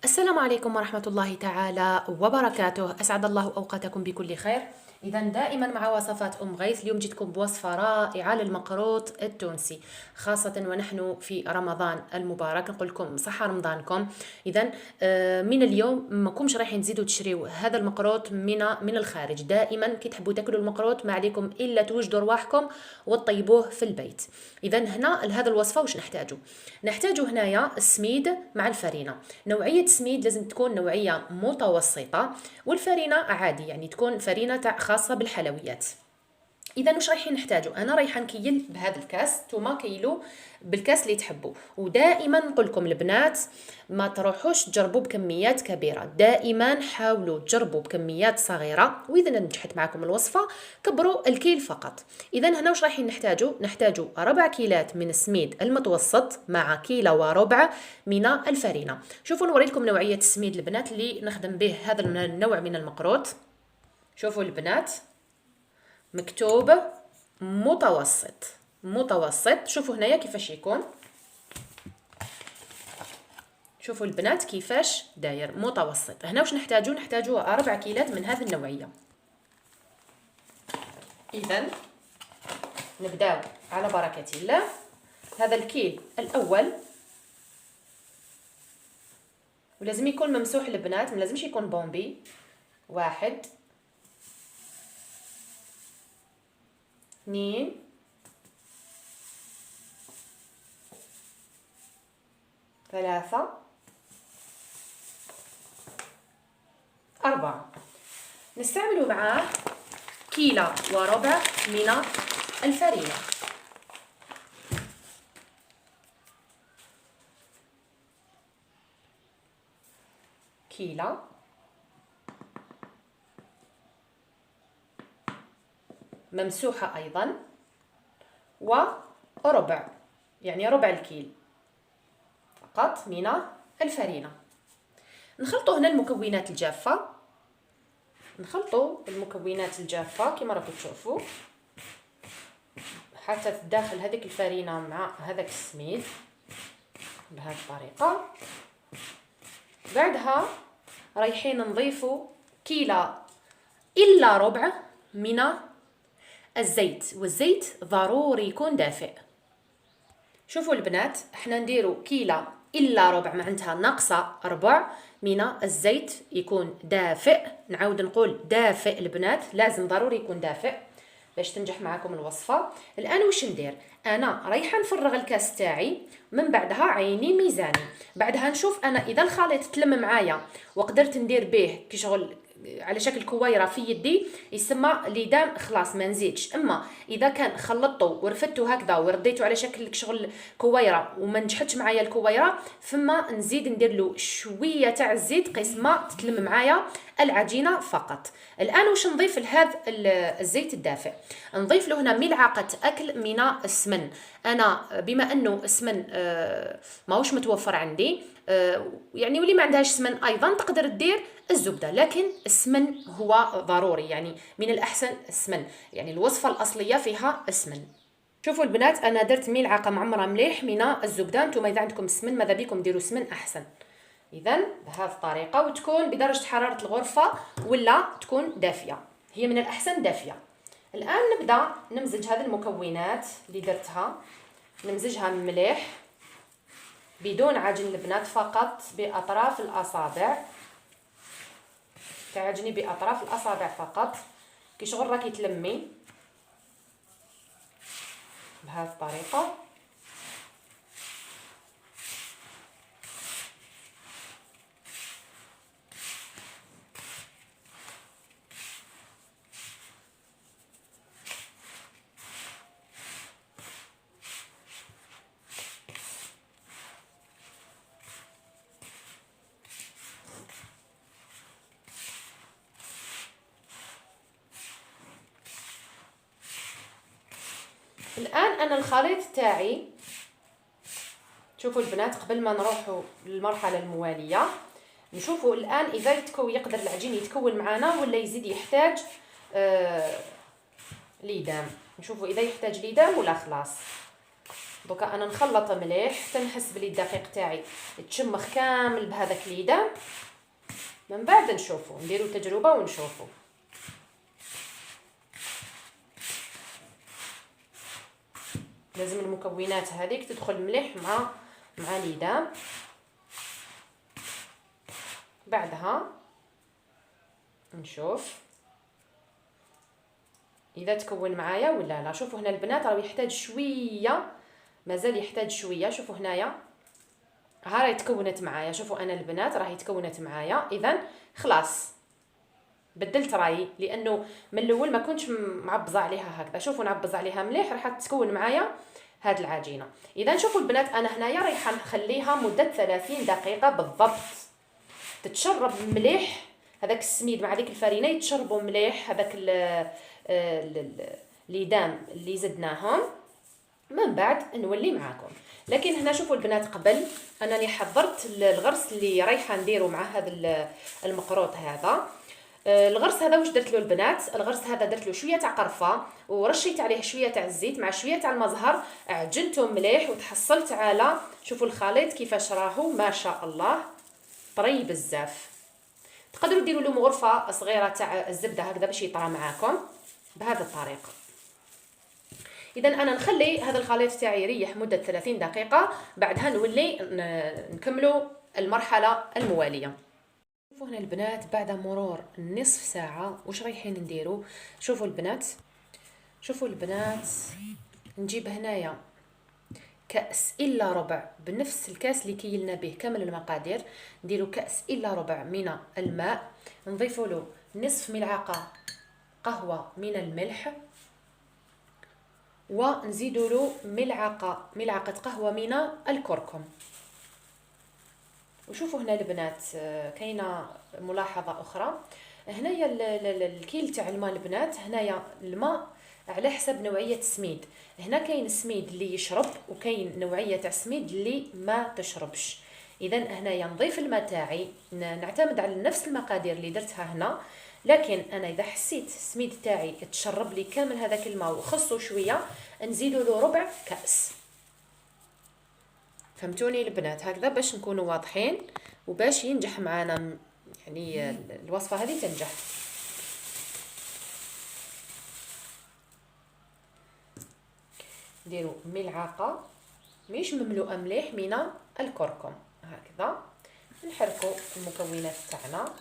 السلام عليكم ورحمة الله تعالى وبركاته. أسعد الله أوقاتكم بكل خير. إذا دائما مع وصفات أم غيث. اليوم جيتكم بوصفة رائعة للمقروط التونسي، خاصة ونحن في رمضان المبارك. نقول لكم صحة رمضانكم. إذا من اليوم ماكمش رايحين تزيدوا تشريوا هذا المقروط من الخارج. دائما كي تحبوا تاكلوا المقروط ما عليكم إلا توجدوا رواحكم وتطيبوه في البيت. إذا هنا لهذا الوصفة واش نحتاجوا هنايا السميد مع الفرينة. نوعية السميد لازم تكون نوعية متوسطة، والفرينة عادي يعني تكون فرينة خاصة بالحلويات. اذا واش رايحين نحتاجوا؟ انا رايحه نكيل بهذا الكاس، نتوما كيلوا بالكاس اللي تحبوا. ودائما نقول لكم البنات ما تروحوش تجربوا بكميات كبيره، دائما حاولوا تجربوا بكميات صغيره، واذا نجحت معكم الوصفه كبروا الكيل فقط. اذا هنا واش رايحين نحتاجوا 4 كيلات من السميد المتوسط مع كيلو وربع من الفرينه. شوفوا نوري لكم نوعيه السميد البنات اللي نخدم به هذا النوع من المقروط. شوفوا البنات مكتوب متوسط. شوفوا هنايا كيفاش يكون، شوفوا البنات كيفاش داير متوسط. هنا واش نحتاجوا 4 كيلات من هذه النوعيه. اذا نبداو على بركه الله. هذا الكيل الاول ولازم يكون ممسوح البنات، ما لازمش يكون بومبي. 1 2 3 4. نستعمل معاه كيلو وربع من الفرينة. كيلو ممسوحة أيضا، وربع يعني ربع الكيل فقط من الفرينة. نخلطوا هنا المكونات الجافة كما راكم تشوفوا حتى تداخل هذيك الفرينة مع هذاك السميد بهذه الطريقة. بعدها رايحين نضيفوا كيلو إلا ربع من الزيت، والزيت ضروري يكون دافئ. شوفوا البنات احنا نديروا كيلو إلا ربع معناتها ناقصة ربع من الزيت يكون دافئ. نعاود نقول دافئ البنات، لازم ضروري يكون دافئ باش تنجح معكم الوصفة. الآن واش ندير؟ أنا رايحة نفرغ الكاس تاعي، من بعدها عيني ميزاني. بعدها نشوف أنا إذا الخليط تلم معايا وقدرت ندير به كي شغل على شكل كويره في يدي يسمى ليدام، خلاص ما نزيدش. اما اذا كان خلطته ورفدته هكذا ورديته على شكل شغل كويره وما نجحتش معايا الكويره، فما نزيد ندير له شويه تاع الزيت قيس ما تتلم معايا العجينه فقط. الان واش نضيف لهذا الزيت الدافئ؟ نضيف له هنا ملعقه اكل من السمن. انا بما انه السمن ماهوش متوفر عندي، يعني واللي ما عندهاش سمن ايضا تقدر تدير الزبده، لكن السمن هو ضروري، يعني من الاحسن السمن، يعني الوصفه الاصليه فيها السمن. شوفوا البنات انا درت ملعقه معمره مليح من الزبده. نتوما اذا عندكم السمن ماذا بكم ديروا سمن احسن. اذا بهذه الطريقه، وتكون بدرجه حراره الغرفه ولا تكون دافيه، هي من الاحسن دافيه. الان نبدا نمزج هذه المكونات اللي درتها، نمزجها مليح بدون عجن البنات، فقط باطراف الاصابع. تعجني باطراف الاصابع فقط كي شغل راكي تلمي بهذه الطريقه. الان انا الخليط تاعي، شوفوا البنات قبل ما نروحوا للمرحله المواليه نشوفوا الان اذا يقدر العجين يتكون معنا ولا يزيد يحتاج ليدام. نشوفوا اذا يحتاج ليدام ولا خلاص. دوكا انا نخلط مليح حتى نحس بلي الدقيق تاعي تشمخ كامل بهذاك الليدام. من بعد نشوفوا نديروا تجربه ونشوفوا. لازم المكونات هذيك تدخل مليح مع الليدام. بعدها نشوف اذا تكون معايا ولا لا. شوفوا هنا البنات راه يحتاج شويه، مازال يحتاج شويه. شوفوا هنايا ها راهي تكونت معايا. شوفوا انا البنات راهي تكونت معايا. اذا خلاص بدلت رايي، لانه من الاول ما كنتش معبزه عليها هكذا. شوفوا نعبز عليها مليح راح تكون معايا هاد العجينه. اذا شوفوا البنات انا هنايا رايحه نخليها مده 30 دقيقه بالضبط تتشرب مليح. هذاك السميد مع ديك الفرينه يتشربوا مليح هذاك الليدام اللي زدناهم. من بعد نولي معاكم. لكن هنا شوفوا البنات قبل انا اللي حضرت الغرس اللي رايحه نديرو مع هذا المقروط هذا. الغرس هذا واش درت له البنات؟ الغرس هذا درت له شويه تاع قرفه ورشيت عليه شويه تاع الزيت مع شويه تاع المزهر، عجنته مليح وتحصلت على شوفوا الخليط كيفاش راهو ما شاء الله طري بزاف. تقدروا ديروا له غرفه صغيره تاع الزبده هكذا باش يطرى معاكم بهذه الطريقه. اذا انا نخلي هذا الخليط تاعي يريح مده 30 دقيقه، بعدها نولي نكملوا المرحله المواليه. شوفوا هنا البنات بعد مرور نصف ساعه واش رايحين نديروا. شوفوا البنات نجيب هنايا كأس إلا ربع بنفس الكاس اللي كيلنا به كامل المقادير. نديروا كأس إلا ربع من الماء، نضيفوا له نصف ملعقة قهوة من الملح، ونزيدوا له ملعقة قهوة من الكركم. وشوفوا هنا البنات كاينه ملاحظة أخرى. هنايا الكيل تاع الماء البنات، هنايا الماء على حسب نوعيه السميد. هنا كاين السميد اللي يشرب وكاين نوعيه تاع السميد اللي ما تشربش. اذا هنايا نضيف الماء تاعي نعتمد على نفس المقادير اللي درتها هنا، لكن انا اذا حسيت السميد تاعي تشرب لي كامل هذاك الماء وخصو شويه نزيدوا له ربع كاس. فهمتوني البنات؟ هكذا باش نكونوا واضحين وباش ينجح معنا يعني الوصفه هذه تنجح. نديروا ملعقه مش مملوءه مليح من الكركم هكذا. نحركوا المكونات تاعنا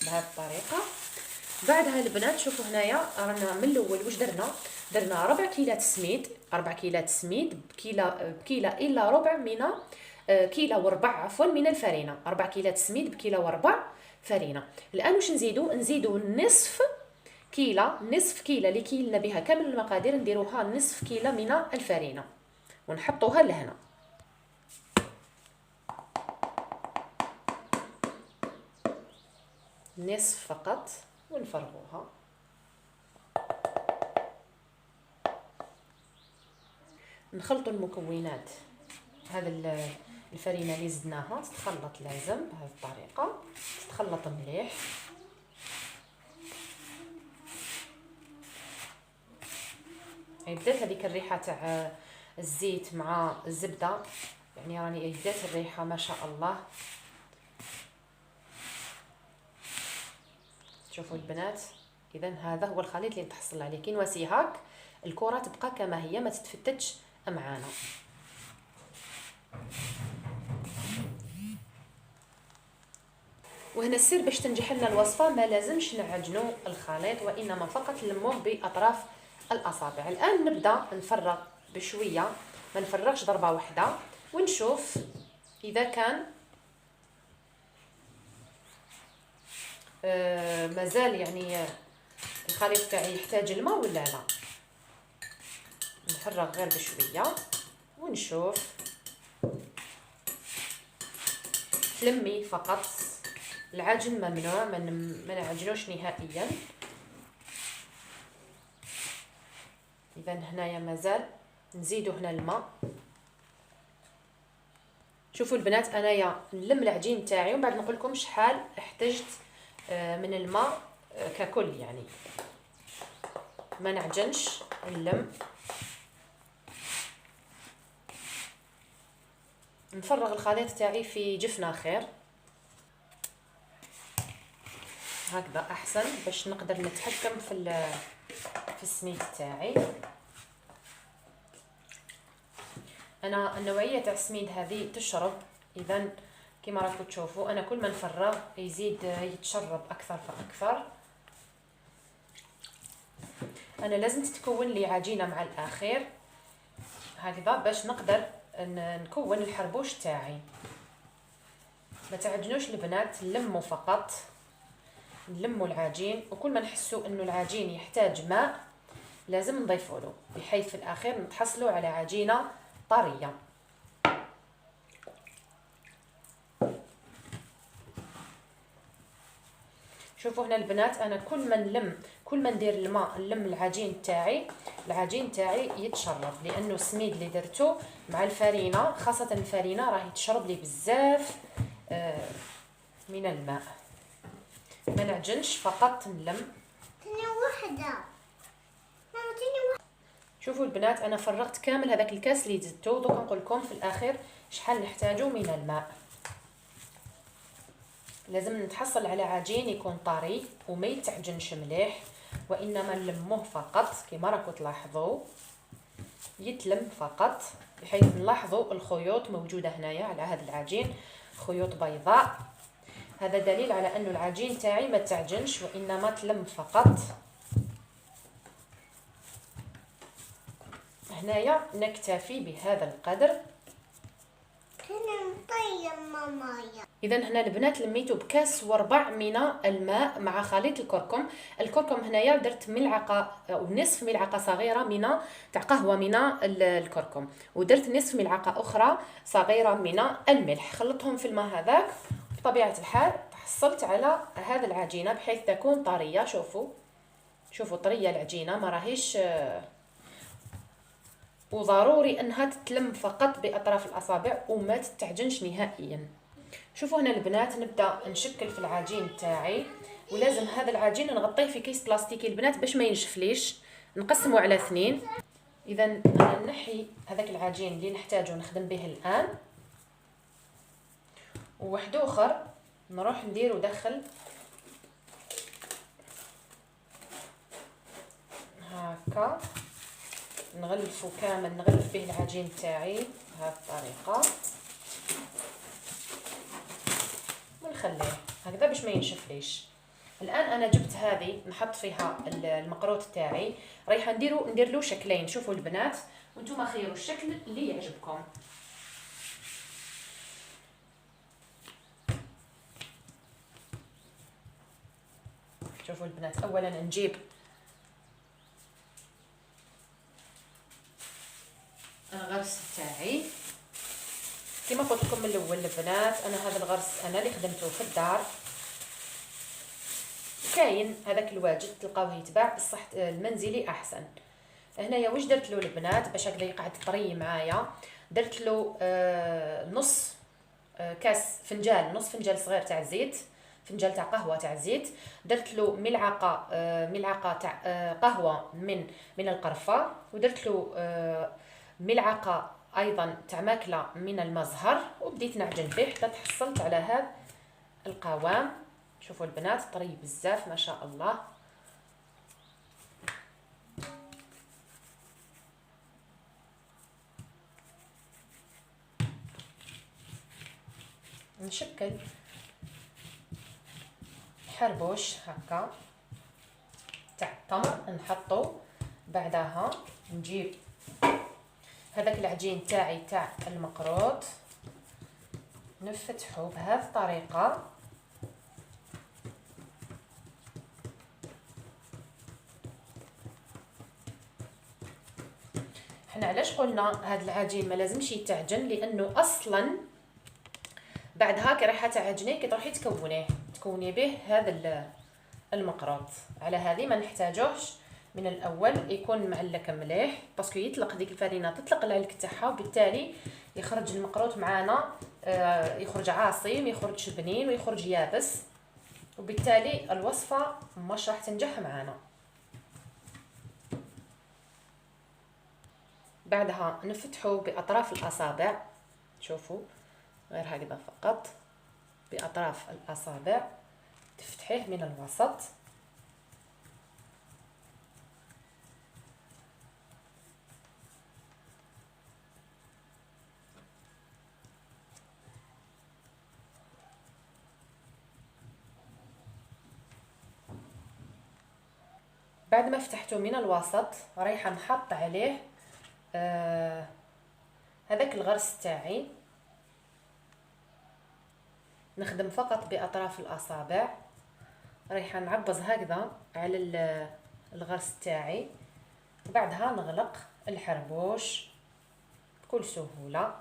بهذه الطريقه. بعدها البنات شوفوا هنايا رانا من الاول واش درنا 4 كيلات سميد، 4 كيلات سميد بكيله الا ربع من كيله وربع عفوا من الفرينه. 4 كيلات سميد بكيله وربع فرينه. الان واش نزيدوا نصف كيله اللي كيلنا بها كامل المقادير نديروها نصف كيله من الفرينه ونحطوها لهنا. نصف فقط ونفرغوها. نخلطوا المكونات. هذا الفرينه اللي زدناها تتخلط لازم بهذه الطريقه، تتخلط مليح. بدات هذيك الريحه تاع الزيت مع الزبده، يعني راني بدات الريحه ما شاء الله. شوفوا البنات، اذا هذا هو الخليط اللي نتحصل عليه. كي نواسي هاك الكره تبقى كما هي ما تتفتتش معانا. وهنا السر باش تنجح لنا الوصفه ما لازمش نعجنوا الخليط وانما فقط نلموه باطراف الاصابع. الان نبدا نفرغ بشويه، ما نفرغش ضربه واحده، ونشوف اذا كان مازال يعني الخليط تاعي يحتاج الماء ولا لا. نفرغ غير بشويه ونشوف. تلمي فقط، العجن ممنوع، ما نعجنوش نهائيا. اذا هنايا مازال نزيدوا هنا الماء. شوفوا البنات انايا نلم العجين تاعي ومن بعد نقول لكم شحال احتجت من الماء ككل، يعني ما نعجنش نلم، نفرغ الخليط تاعي في جفن اخر، هكذا احسن باش نقدر نتحكم في السميد تاعي. انا النوعيه تاع السميد هذه تشرب، اذا كما راكم تشوفوا انا كل ما نفرغ يزيد يتشرب اكثر فاكثر. انا لازم تتكون لي عجينه مع الاخير هكذا باش نقدر نكون الحربوش تاعي. ما تعجنوش البنات، نلموا فقط، نلموا العجين، وكل ما نحسوا انه العجين يحتاج ماء لازم نضيفوا له، بحيث في الاخير نتحصلوا على عجينه طريه. شوفوا هنا البنات، انا كل ما ندير الماء نلم العجين تاعي يتشرب، لانه السميد اللي درته مع الفرينه، خاصه الفرينه راهي تشرب لي بزاف من الماء. ما نعجنش، فقط نلم. شوفوا البنات، انا فرغت كامل هذاك الكاس اللي زدته، دوك نقول لكم في الاخير شحال نحتاجو من الماء. لازم نتحصل على عجين يكون طري وما يتعجنش مليح، وانما نلموه فقط كما راكم تلاحظوا، يتلم فقط، بحيث نلاحظوا الخيوط موجوده هنايا على هذا العجين، خيوط بيضاء. هذا دليل على انه العجين تاعي ما تعجنش وانما تلم فقط. هنايا نكتفي بهذا القدر. اذا هنا البنات لميتو بكاس وربع من الماء مع خليط الكركم. الكركم هنايا درت ملعقه او نصف ملعقه صغيره من تاع قهوه من الكركم، ودرت نصف ملعقه اخرى صغيره من الملح، خلطهم في الماء هذاك. بطبيعه الحال تحصلت على هذه العجينه بحيث تكون طريه. شوفوا طريه العجينه، ما راهيش، وضروري انها تتلم فقط باطراف الاصابع وما تتعجنش نهائيا. شوفوا هنا البنات، نبدا نشكل في العجين تاعي، ولازم هذا العجين نغطيه في كيس بلاستيكي البنات باش ما ينشفليش، نقسمه على 2. اذا انا نحي هذاك العجين اللي نحتاجه نخدم به الان، وواحد اخر نروح ندير ودخل هكا، نغلفه كامل، نغلف به العجين تاعي بهذه الطريقه، ونخليه هكذا باش ما ينشفليش. الان انا جبت هذه نحط فيها المقروط تاعي، رايحه ندير له شكلين. شوفوا البنات وانتم خيروا الشكل اللي يعجبكم. شوفوا البنات، اولا نجيب الغرس تاعي كما قلت لكم من الاول البنات، انا هذا الغرس انا اللي خدمته في الدار، كاين هذاك الواجد تلقاوه يتباع بصح المنزلي احسن. هنايا واش درت له البنات باش هكذا يقعد طري معايا؟ درت له نص كاس، نص فنجال صغير تاع زيت، فنجال تاع قهوه تاع زيت، درت له ملعقه تاع قهوه من القرفه، ودرت له ملعقه ايضا تاع ماكله من المزهر، وبديت نعجن به حتى تحصلت على هذا القوام. شوفوا البنات طري بزاف ما شاء الله. نشكل حربوش هكا تاع التمر نحطو، بعدها نجيب هذاك العجين تاعي تاع المقروط نفتحو بهذه الطريقه. حنا علاش قلنا هذا العجين ما لازمش يتعجن؟ لانه اصلا بعد هاك رايحه تعجنيه كي تروحي تكوني به هذا المقروط. على هذه ما نحتاجوش من الاول يكون معلك مليح، باسكو يطلق ديك الفرينه تطلق العلك تاعها، وبالتالي يخرج المقروط معانا يخرج عاصي، ما يخرجش بنين ويخرج يابس، وبالتالي الوصفه مش راح تنجح معانا. بعدها نفتحه باطراف الاصابع. شوفوا غير هكذا فقط باطراف الاصابع، تفتحيه من الوسط. بعد ما فتحته من الوسط رايحه نحط عليه هذاك الغرس تاعي. نخدم فقط باطراف الاصابع، رايحه نعبز هكذا على الغرس تاعي، وبعدها نغلق الحربوش بكل سهوله.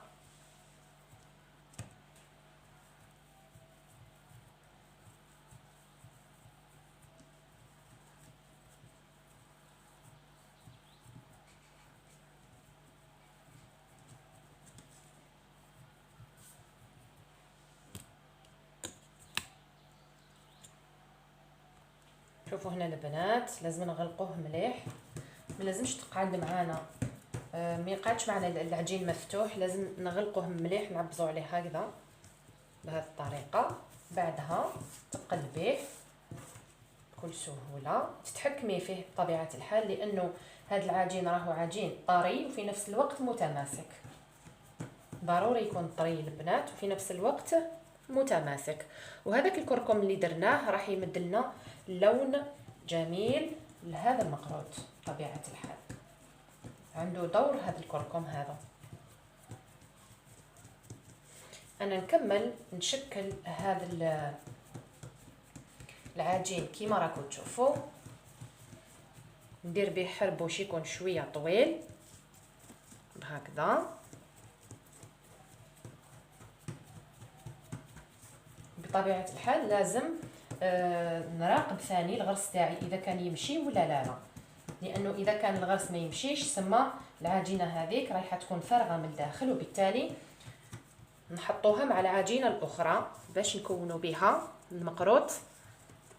شوفوا هنا البنات لازم نغلقوه مليح، ما لازمش تقعد معانا ما يقعدش معنا العجين مفتوح، لازم نغلقوه مليح، نعبزوا عليه هكذا بهذه الطريقه. بعدها تقلبيه بكل سهوله، تتحكمي فيه بطبيعه الحال، لانه هذا العجين راهو عجين طري وفي نفس الوقت متماسك. ضروري يكون طري البنات وفي نفس الوقت متماسك. وهذاك الكركم اللي درناه راح يمد لنا لون جميل لهذا المقروط بطبيعه الحال، عنده دور هذا الكركم هذا. انا نكمل نشكل هذا العجين كيما راكم تشوفوا. ندير به حربوش يكون شويه طويل هكذا. بطبيعه الحال لازم نراقب ثاني الغرس تاعي اذا كان يمشي ولا لا، لانه اذا كان الغرس ما يمشيش سما العجينه هذيك رايحه تكون فارغه من الداخل، وبالتالي نحطوها مع العجينه الاخرى باش نكونوا بها المقروط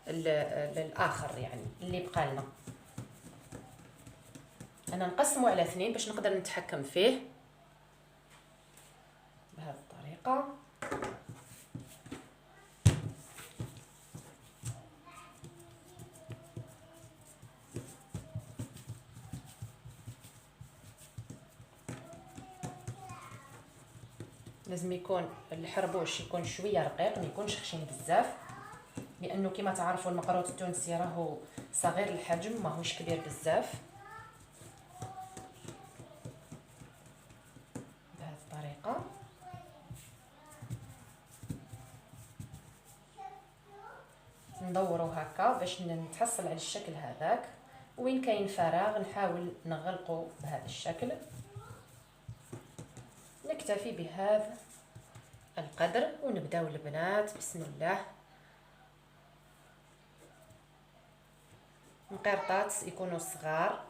الاخر يعني اللي بقى لنا. انا نقسمه على 2 باش نقدر نتحكم فيه بهذه الطريقه. لازم يكون الحربوش يكون شويه رقيق، ما يكونش خشن بزاف، لانه كما تعرفوا المقروط التونسي راهو صغير الحجم ماهوش كبير بزاف. بهذه الطريقه ندوروا هكا باش نتحصل على الشكل هذاك، وين كاين فراغ نحاول نغلقه بهذا الشكل. نكتفي بهذا القدر ونبداو البنات بسم الله. مقرطات يكونوا صغار،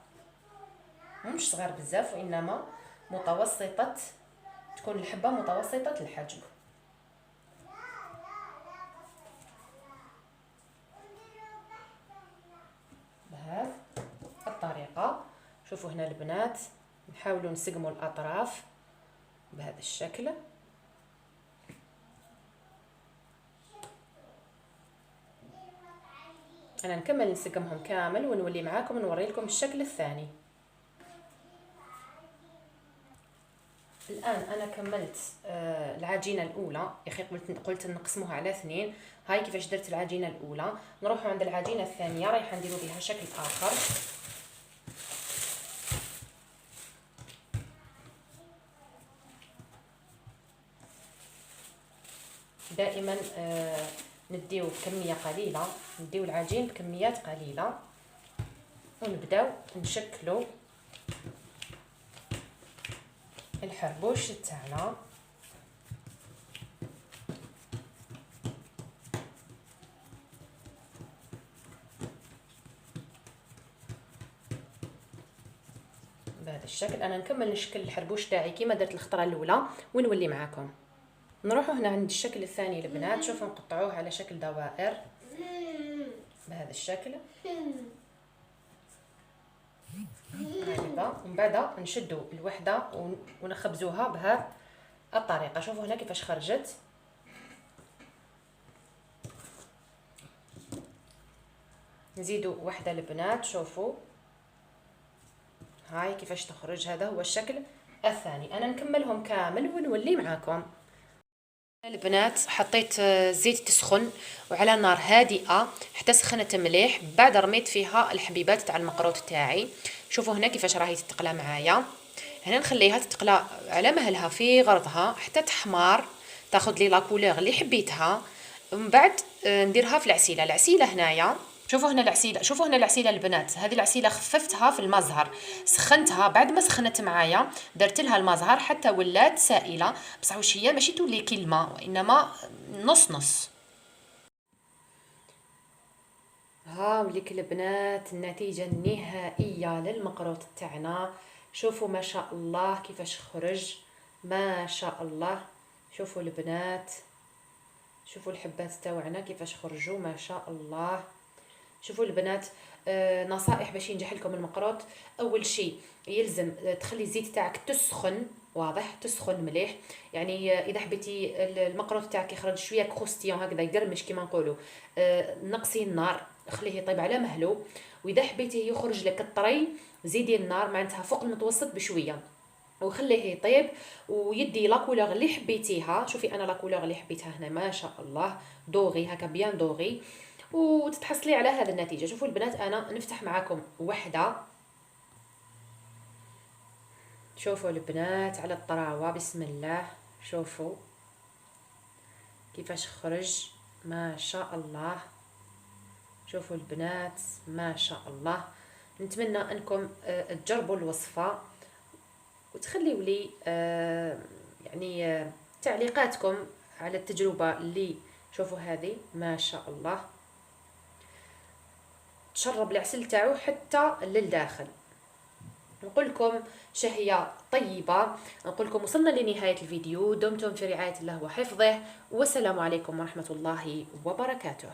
مش صغار بزاف وانما متوسطه، تكون الحبه متوسطه الحجم بهذه الطريقه. شوفوا هنا البنات نحاولوا نسقموا الاطراف بهذا الشكل. انا نكمل نسقمهم كامل ونولي معاكم نوري لكم الشكل الثاني. الان انا كملت العجينه الاولى. يا اخي قلت نقسموها على 2. هاي كيفاش درت العجينه الاولى. نروحوا عند العجينه الثانيه رايحه نديروا بها شكل اخر. دائما نديو كميه قليله، نديو العجين بكميات قليله ونبداو نشكلوا الحربوش تاعنا. بهذا الشكل. انا نكمل نشكل الحربوش تاعي كيما درت الخطره الاولى ونولي معاكم. نروحوا هنا عند الشكل الثاني البنات. شوفوا نقطعوه على شكل دوائر بهذا الشكل. هكذا. ومن بعد نشدوا الوحده ونخبزوها بهذه الطريقه. شوفوا هنا كيفاش خرجت. نزيدوا وحده البنات. شوفوا هاي كيفاش تخرج. هذا هو الشكل الثاني. انا نكملهم كامل ونولي معاكم. البنات حطيت زيت تسخن وعلى نار هادئه حتى سخنت مليح. بعد رميت فيها الحبيبات تاع المقروط تاعي. شوفوا هنا كيفاش راهي تتقلى معايا. هنا نخليها تتقلى على مهلها في غرضها حتى تحمار، تاخذ لي لا كولور اللي حبيتها. ومن بعد نديرها في العسيله هنايا. شوفوا هنا العسيله، شوفوا هنا العسيله البنات. هذه العسيله خففتها في المزهر، سخنتها. بعد ما سخنت معايا درت لها المزهر حتى ولات سائله، بصح واش هي ماشي تولي كلمه وانما نص نص. ها وليك البنات النتيجه النهائيه للمقروط تاعنا. شوفوا ما شاء الله كيفاش خرج، ما شاء الله. شوفوا البنات، شوفوا الحبات تاوعنا كيفاش خرجوا، ما شاء الله. شوفوا البنات، نصائح باش ينجح لكم المقروط. اول شيء يلزم تخلي الزيت تاعك تسخن، واضح، تسخن مليح. يعني اذا حبيتي المقروط تاعك يخرج شويه كروستيون هكذا يقرمش كيما نقولوا، نقصي النار، خليه يطيب على مهله. واذا حبيتيه يخرج لك الطري زيدي النار معناتها فوق المتوسط بشويه وخليه يطيب ويدي لا كولور اللي حبيتيها. شوفي انا لا كولور اللي حبيتها هنا ما شاء الله دوغي هكا بيان دوغي، وتتحصلي على هذه النتيجه. شوفوا البنات انا نفتح معاكم وحده. شوفوا البنات على الطراوه، بسم الله. شوفوا كيفاش خرج، ما شاء الله. شوفوا البنات ما شاء الله. نتمنى انكم تجربوا الوصفه وتخليوا لي يعني تعليقاتكم على التجربه اللي. شوفوا هذه ما شاء الله تشرب العسل تاعو حتى للداخل. نقول لكم شهية طيبة. نقول لكم وصلنا لنهاية الفيديو. دمتم في رعاية الله وحفظه، والسلام عليكم ورحمة الله وبركاته.